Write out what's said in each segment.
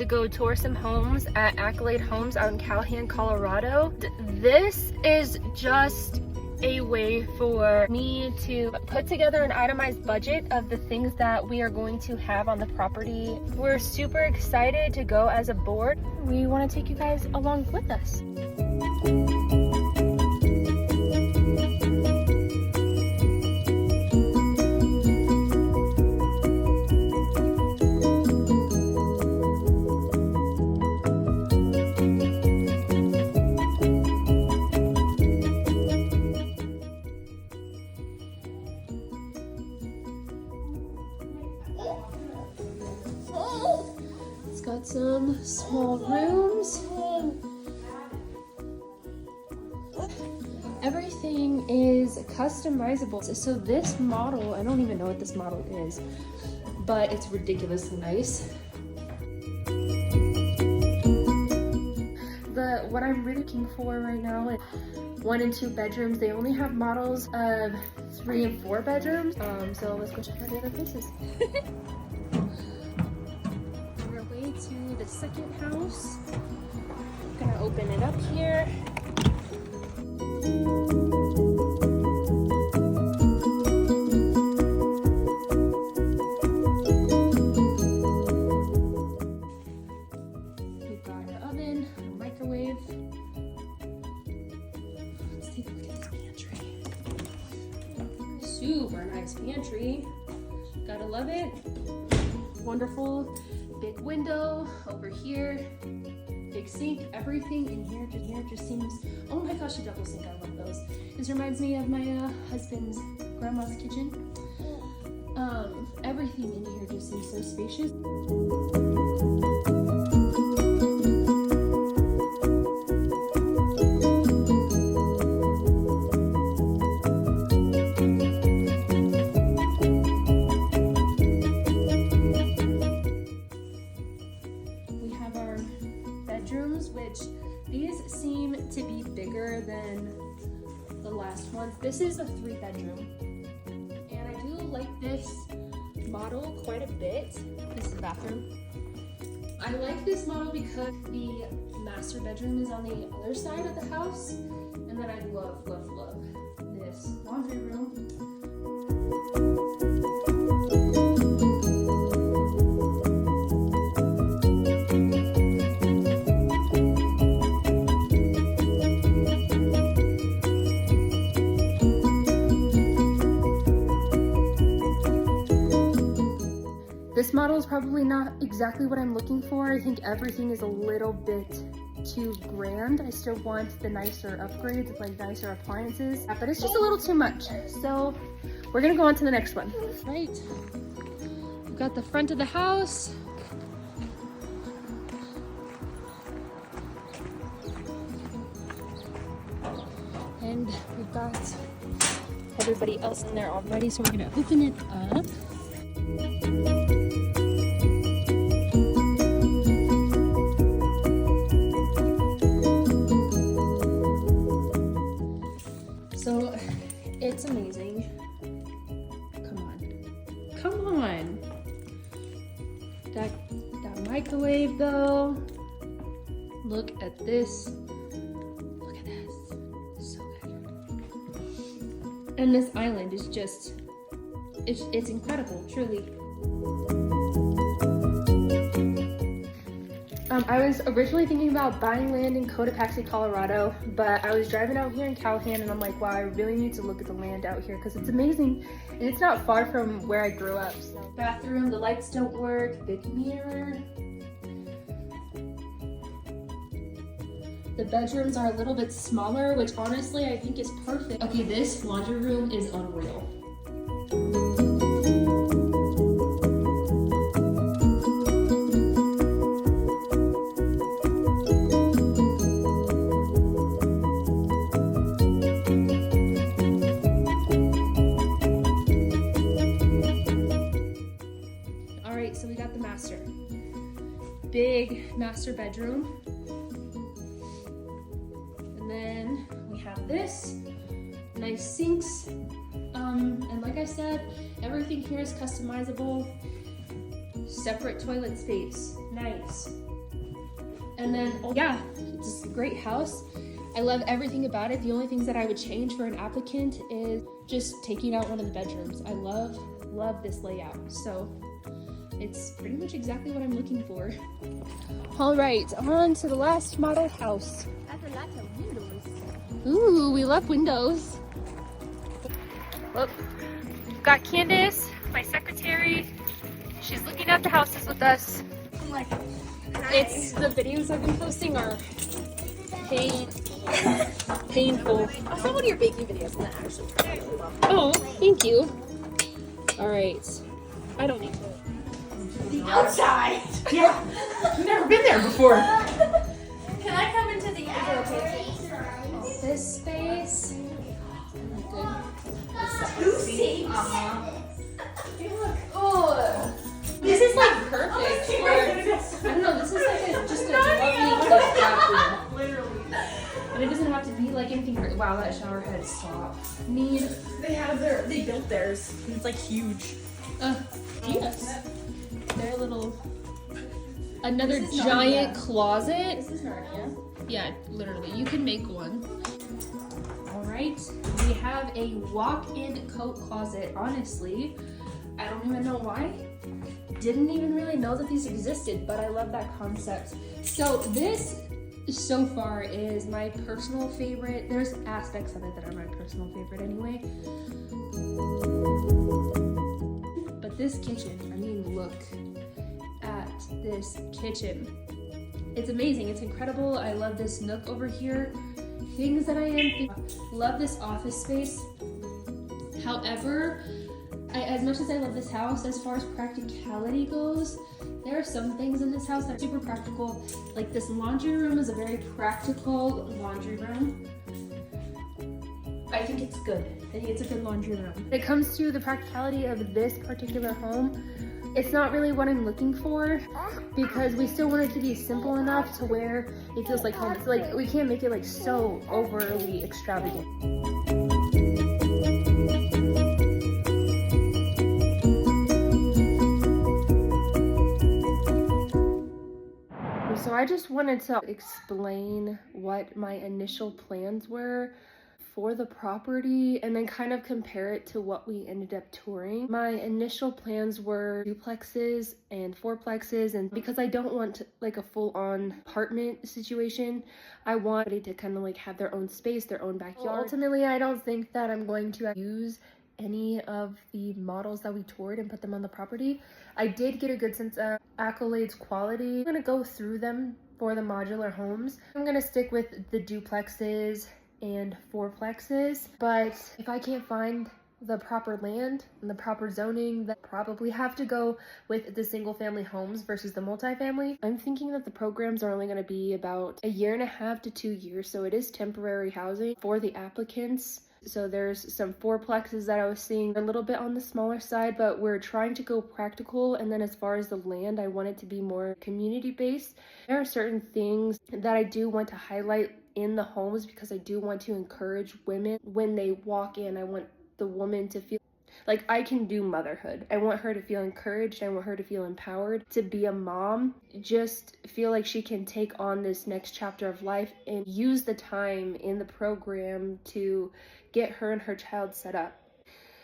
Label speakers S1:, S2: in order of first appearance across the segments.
S1: go tour some homes at Accolade Homes out in Calhan, Colorado. This is just a way for me to put together an itemized budget of the things that we are going to have on the property. We're super excited to go as a board. We want to take you guys along with us. It's got some small rooms. Everything is customizable. So this model, I don't even know what this model is, but it's ridiculously nice. What I'm really looking for right now is 1 and 2 bedrooms. They only have models of 3 and 4 bedrooms. So let's go check out the other places. We're way to the second house. I'm gonna open it up here. We've got an oven, a microwave. Let's take a look at this pantry. Super nice pantry. Gotta love it. Wonderful big window over here. Big sink. Everything in here just seems, oh my gosh, a double sink. I love those. This reminds me of my husband's grandma's kitchen. Everything in here just seems so spacious. We have our bedrooms, which these seem to be bigger than the last ones. This is a 3-bedroom, and I do like this model quite a bit. This is the bathroom. I like this model because the master bedroom is on the other side of the house, and then I love this laundry room. This model is probably not exactly what I'm looking for. I think everything is a little bit too grand. I still want the nicer upgrades, like nicer appliances, but it's just a little too much. So we're gonna go on to the next one. Right, we've got the front of the house. And we've got everybody else in there already, so we're gonna open it up. So it's amazing. Come on. That microwave though. Look at this. Look at this. So good. And this island is just, it's incredible, truly. I was originally thinking about buying land in Cotopaxi, Colorado, but I was driving out here in Calhan and I'm like, wow, I really need to look at the land out here because it's amazing and it's not far from where I grew up. So, bathroom, the lights don't work, big mirror. The bedrooms are a little bit smaller, which honestly I think is perfect. Okay, this laundry room is unreal. So we got the master. Big master bedroom. And then we have this, nice sinks. And like I said, everything here is customizable. Separate toilet space, nice. And then, oh yeah, it's a great house. I love everything about it. The only things that I would change for an applicant is just taking out one of the bedrooms. I love this layout. So it's pretty much exactly what I'm looking for. All right, on to the last model house.
S2: That's a lot of windows.
S1: Ooh, we love windows. Look, we've got Candace, my secretary. She's looking at the houses with us. It's the videos I've been posting are painful.
S2: I saw one of your baking videos and that actually turned out really well.
S1: Oh, thank you. All right, I don't need to.
S2: The outside!
S3: Yeah, you've never been there before.
S2: Can I come into the indoor kitchen?
S1: This space. Good.
S2: Lucy!
S1: Oh, this is like perfect for, I don't know, this is like just a lovely like bathroom.
S3: Literally.
S1: And it doesn't have to be like anything crazy. Wow, that shower head stop.
S3: They built theirs. It's like huge.
S1: Yes. Their little, another giant closet.
S2: This is Narnia.
S1: Yeah, literally, you can make one. All right, we have a walk-in coat closet. Honestly, I don't even know why. Didn't even really know that these existed, but I love that concept. So this, so far, is my personal favorite. There's aspects of it that are my personal favorite anyway. But this kitchen, I mean, look at this kitchen. It's amazing, it's incredible. I love this nook over here. Things that love this office space. However, as much as I love this house, as far as practicality goes, there are some things in this house that are super practical. Like this laundry room is a very practical laundry room. I think it's good. I think it's a good laundry room. When it comes to the practicality of this particular home, it's not really what I'm looking for because we still want it to be simple enough to where it feels like home. It's like we can't make it like so overly extravagant. So I just wanted to explain what my initial plans were for the property and then kind of compare it to what we ended up touring. My initial plans were duplexes and fourplexes, and because I don't want like a full-on apartment situation, I want everybody to kind of like have their own space, their own backyard. Ultimately, I don't think that I'm going to use any of the models that we toured and put them on the property. I did get a good sense of Accolade's quality. I'm gonna go through them for the modular homes. I'm gonna stick with the duplexes and fourplexes, but if I can't find the proper land and the proper zoning, then probably have to go with the single family homes versus the multifamily. I'm thinking that the programs are only going to be about 1.5 to 2 years, so it is temporary housing for the applicants. So there's some fourplexes that I was seeing a little bit on the smaller side, but we're trying to go practical. And then as far as the land, I want it to be more community based. There are certain things that I do want to highlight in the homes because I do want to encourage women when they walk in. I want the woman to feel like I can do motherhood. I want her to feel encouraged. I want her to feel empowered to be a mom. Just feel like she can take on this next chapter of life and use the time in the program to get her and her child set up.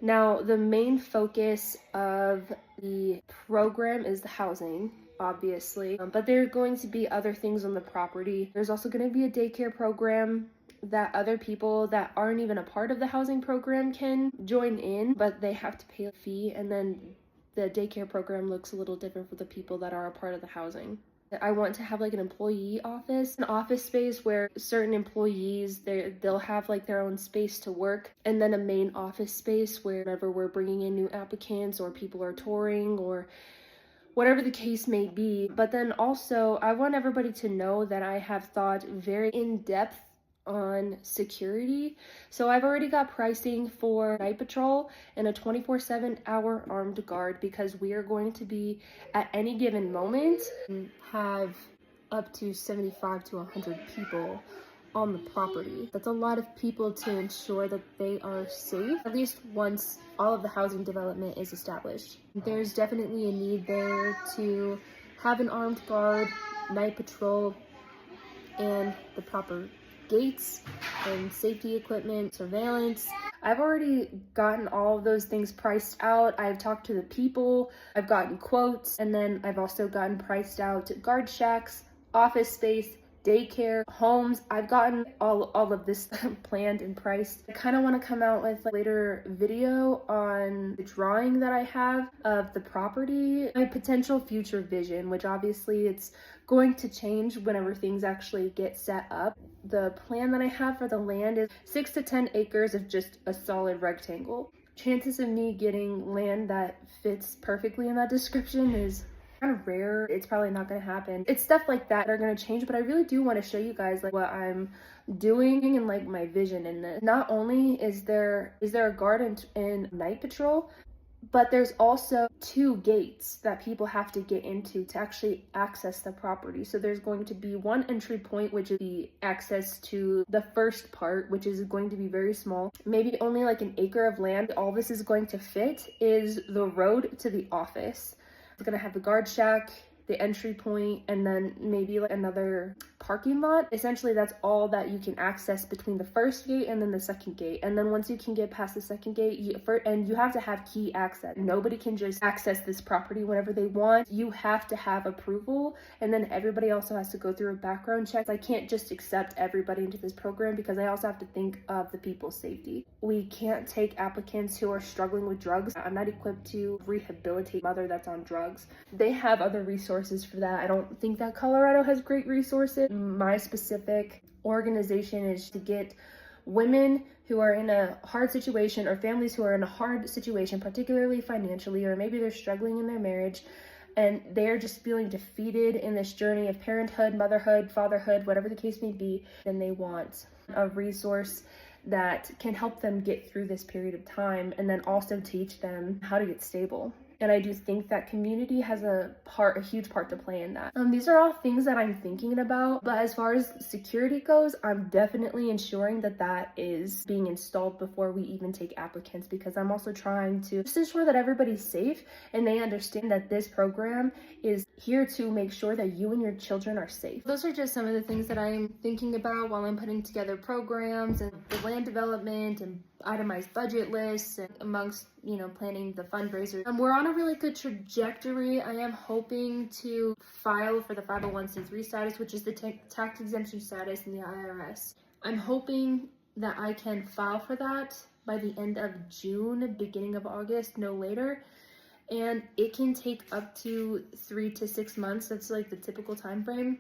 S1: Now, the main focus of the program is the housing, obviously, but there are going to be other things on the property. There's also going to be a daycare program that other people that aren't even a part of the housing program can join in, but they have to pay a fee, and then the daycare program looks a little different for the people that are a part of the housing. I want to have like an employee office, an office space where certain employees, they'll have like their own space to work, and then a main office space where whenever we're bringing in new applicants or people are touring or whatever the case may be. But then also I want everybody to know that I have thought very in depth on security. So I've already got pricing for night patrol and a 24/7 hour armed guard because we are going to be at any given moment and have up to 75 to 100 people on the property. That's a lot of people to ensure that they are safe, at least once all of the housing development is established. There's definitely a need there to have an armed guard, night patrol, and the proper gates and safety equipment, surveillance. I've already gotten all of those things priced out. I've talked to the people, I've gotten quotes, and then I've also gotten priced out guard shacks, office space, daycare, homes. I've gotten all of this planned and priced. I kind of want to come out with a later video on the drawing that I have of the property, my potential future vision, which obviously it's going to change whenever things actually get set up. The plan that I have for the land is 6 to 10 acres of just a solid rectangle. Chances of me getting land that fits perfectly in that description is kind of rare. It's probably not going to happen. It's stuff like that are going to change, but I really do want to show you guys like what I'm doing and like my vision in this. Not only is there a guard in night patrol, but there's also 2 gates that people have to get into to actually access the property. So there's going to be one entry point, which is the access to the first part, which is going to be very small, maybe only like an acre of land. All this is going to fit is the road to the office. It's gonna have the guard shack, the entry point, and then maybe like another parking lot. Essentially, that's all that you can access between the first gate and then the second gate. And then once you can get past the second gate, you have to have key access. Nobody can just access this property whenever they want. You have to have approval, and then everybody also has to go through a background check. I can't just accept everybody into this program because I also have to think of the people's safety. We can't take applicants who are struggling with drugs. I'm not equipped to rehabilitate a mother that's on drugs. They have other resources for that. I don't think that Colorado has great resources. My specific organization is to get women who are in a hard situation or families who are in a hard situation, particularly financially, or maybe they're struggling in their marriage and they're just feeling defeated in this journey of parenthood, motherhood, fatherhood, whatever the case may be, and they want a resource that can help them get through this period of time and then also teach them how to get stable. And I do think that community has a huge part to play in that. These are all things that I'm thinking about, but as far as security goes, I'm definitely ensuring that that is being installed before we even take applicants, because I'm also trying to just ensure that everybody's safe and they understand that this program is here to make sure that you and your children are safe. Those are just some of the things that I'm thinking about while I'm putting together programs and the land development and itemized budget lists and amongst planning the fundraiser. We're on a really good trajectory. I am hoping to file for the 501c3 status, which is the tax exemption status in the IRS. I'm hoping that I can file for that by the end of June, beginning of August, no later. And it can take up to 3 to 6 months. That's like the typical time frame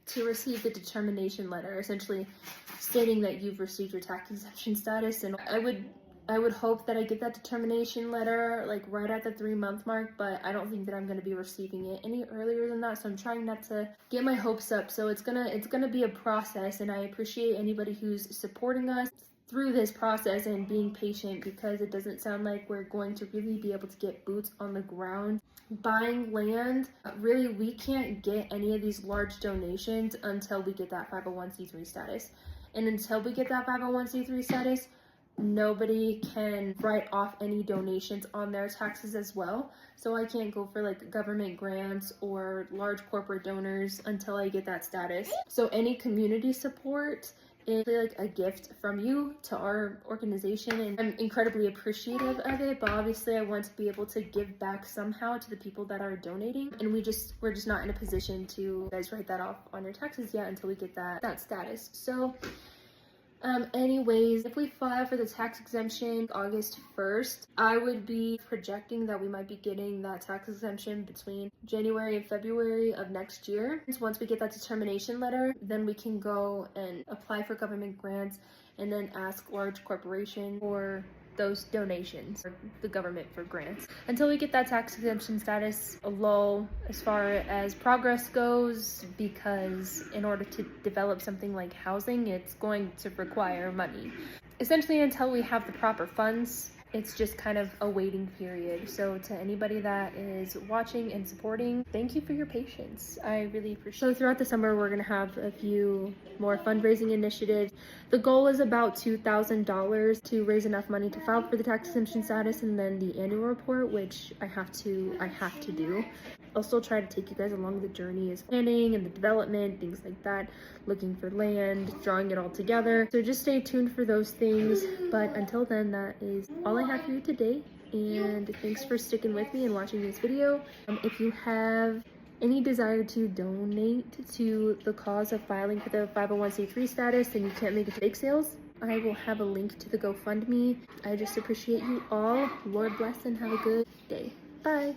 S1: to receive the determination letter, essentially stating that you've received your tax exemption status. And I would hope that I get that determination letter like right at the 3-month mark, but I don't think that I'm going to be receiving it any earlier than that. So I'm trying not to get my hopes up. So it's gonna be a process, and I appreciate anybody who's supporting us through this process and being patient, because it doesn't sound like we're going to really be able to get boots on the ground buying land. Really, we can't get any of these large donations until we get that 501c3 status. And until we get that 501c3 status, nobody can write off any donations on their taxes as well. So I can't go for like government grants or large corporate donors until I get that status. So any community support is like a gift from you to our organization, and I'm incredibly appreciative of it, but obviously I want to be able to give back somehow to the people that are donating, and we're just not in a position to guys write that off on your taxes yet until we get that status. So anyways, if we file for the tax exemption August 1st, I would be projecting that we might be getting that tax exemption between January and February of next year. Once we get that determination letter, then we can go and apply for government grants and then ask large corporations for those donations, or the government for grants. Until we get that tax exemption status, a lull as far as progress goes, because in order to develop something like housing, it's going to require money. Essentially, until we have the proper funds, it's just kind of a waiting period. So to anybody that is watching and supporting, thank you for your patience. I really appreciate it. So throughout the summer, we're gonna have a few more fundraising initiatives. The goal is about $2,000 to raise enough money to file for the tax exemption status and then the annual report, which I have to do.
S4: I'll still try to take you guys along the journey as planning and the development, things like that, looking for land, drawing it all together. So just stay tuned for those things. But until then, that is all I have for you today. And thanks for sticking with me and watching this video. If you have any desire to donate to the cause of filing for the 501c3 status and you can't make it to bake sales, I will have a link to the GoFundMe. I just appreciate you all. Lord bless and have a good day. Bye.